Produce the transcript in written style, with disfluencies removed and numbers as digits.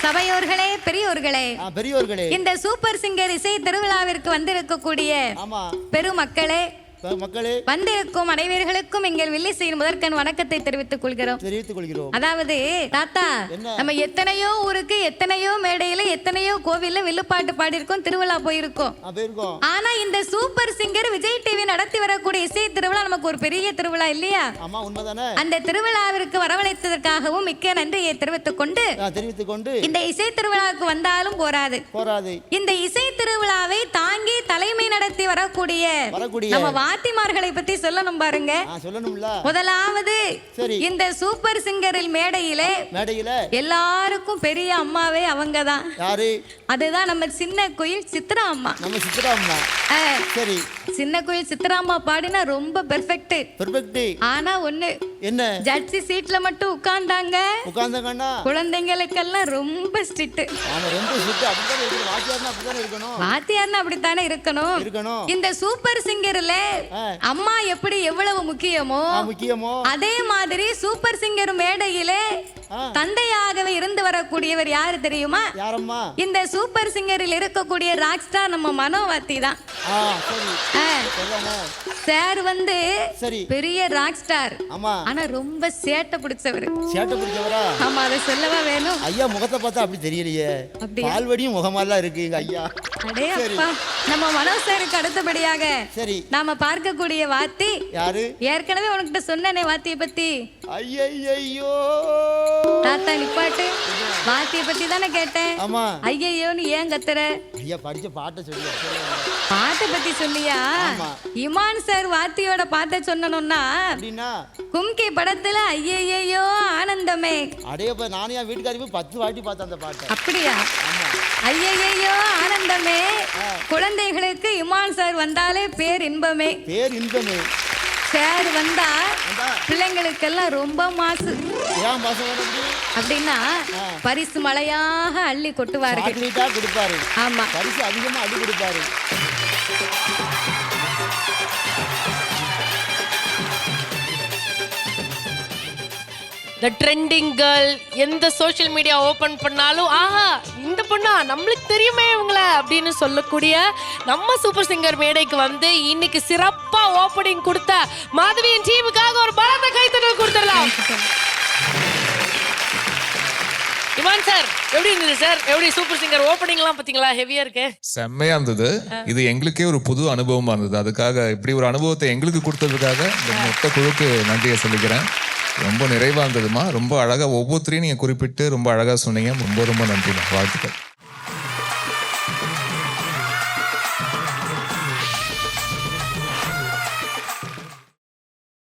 சபையோர்களே, பெரியோர்களே, பெரியோர்களே, இந்த சூப்பர் சிங்கர் இசை திருவிழாவிற்கு வந்திருக்கக்கூடிய பெருமக்களே, மக்களே, வந்திருக்கும் அனைவர்களுக்கும் எங்கள் வில்லிசையின் முதற்கண் வணக்கத்தை தெரிவித்துக் கொள்கிறோம். அதாவது தாத்தா, நம்ம எத்தனையோ ஊருக்கு, எத்தனையோ மேடையில, எத்தனையோ கோவில்ல வில்லுப்பாட்டு பாடியிருக்கோம், திருவிழா போயிருக்கோம். ஆனா இந்த சூப்பர் சிங்கர் விஜய் டிவி நடத்தி வரக்கூடிய இசை திருவிழா நமக்கு ஒரு பெரிய திருவிழா இல்லையா? அந்த திருவிழாவிற்கு வரவழைத்ததற்காகவும் மிக்க நன்றியை தெரிவித்துக் கொண்டு இந்த இசை திருவிழாவுக்கு வந்தாலும் போராது. இந்த இசை திருவிழாவை தாங்கி தலைமை நடத்தி வரக்கூடிய நம்ம வாத்திமார்களை பத்தி சொல்லணும் பாருங்க. முதலாவது இந்த சூப்பர் சிங்கரில் மேடையிலே எல்லாருக்கும் பெரிய அம்மாவே அவங்கதான். அதுதான் நம்ம சின்ன குயில் சித்ரா அம்மா. சின்ன குயில் சித்ரா அம்மா பாடினா ரொம்ப பெர்ஃபெக்ட். ஆனா ஒண்ணு, என்ன ஜட்ஜி சீட்ல மட்டும் உட்கார்ந்தாங்க, குழந்தைங்களுக்கெல்லாம் ரொம்ப ஸ்ட்ரிக்ட். வாத்தியார்னா அப்படித்தானே இருக்கணும். இந்த சூப்பர் சிங்கர்ல அம்மா எப்படி எவ்வளவு முக்கியமோ அதே மாதிரி சூப்பர் சிங்கர் மேடையிலே தந்தையாகவே இருந்து வரக்கூடியவர் யாரு தெரியுமா? இந்த சூப்பர் சிங்கரில் இருக்கக்கூடிய ராக் ஸ்டார் நம்ம மனோவாத்தி தான். சார் வந்து பெரிய ராக் ஸ்டார், ஆனா ரொம்ப சேட்டை பிடிச்சவர். ஆமா, அதை சொல்லவா வேணும்? ஐயா முகத்தை பார்த்தா அப்படி தெரியலையே, பால்வடியும் முகமாலாம் இருக்கு ஐயா. அடே அப்பா, நம்ம மனோ சாருக்கு அடுத்தபடியாக நாம பார்க்கக்கூடிய வாத்தி யாரு? ஏற்கனவே உனக்கிட்ட சொன்னனே வாத்தியை பத்தி. ஐயையோ தாத்தா நிப்பாட்டு, வாத்தியை பத்தி தானே கேட்டேன். ஐயையோன்னு ஏன் கத்துற? ஐயா படிச்ச பாட்டை சொல்லி. பாட்டை பத்தி சொல்லியா? இமான் சார் வாத்தியோட பாட்டை சொன்னோம்னா கும்கி படத்துல ஐயையோ ஆனந்தமே. அடேப்பா, நானே என் வீட்டுக்காரி போய் 10 வாட்டி பார்த்தேன் அந்த பாட்டை. அப்படியா? ஐயையோ ஆனந்தமே. குழந்தைகளுக்கு இமான் சார் வந்தாலே பேர் இன்பமே. சார் வந்தா பிள்ளைங்களுக்கெல்லாம் ரொம்ப மாசு. அப்படின்னா பரிசு மழையாக அள்ளி கொட்டுவார்கள். ஆமா, பரிசு அதிகமா அள்ளி கொடுப்பாரு. The trending girl, எந்த சோஷியல் மீடியா ஓபன் பண்ணாலும் ஆஹா இந்த பொண்ணா நம்மளுக்கு தெரியுமே இவங்கள அப்படின்னு சொல்லக்கூடிய நம்ம சூப்பர் சிங்கர் மேடைக்கு வந்து இன்னைக்கு சிறப்பா ஓப்பனிங் கொடுத்த மாதவியின் டீமுக்காக ஒரு பலத்த கைத்தட்டல் கொடுத்துடலாம். இமான் சார் எப்படி இருந்தது சார்? எப்படி சூப்பர் சிங்கர் ஓப்பனிங்லாம் பாத்தீங்களா? ஹெவியா இருக்கு, செம்மையா இருந்தது. இது எங்களுக்கே ஒரு புது அனுபவமா இருந்தது. அதுக்காக இப்படி ஒரு அனுபவத்தை எங்களுக்கு கொடுத்ததுக்காக இந்த மொத்த குழுக்கு நன்றியை சொல்லிக்கிறேன். ரொம்ப நிறைவா இருந்ததுமா. ரொம்ப அழகா ஒவ்வொருத்தரையும் நீங்க குறிப்பிட்டு ரொம்ப அழகா சொன்னீங்க. ரொம்ப ரொம்ப நன்றிமா, வாழ்த்துக்கள்.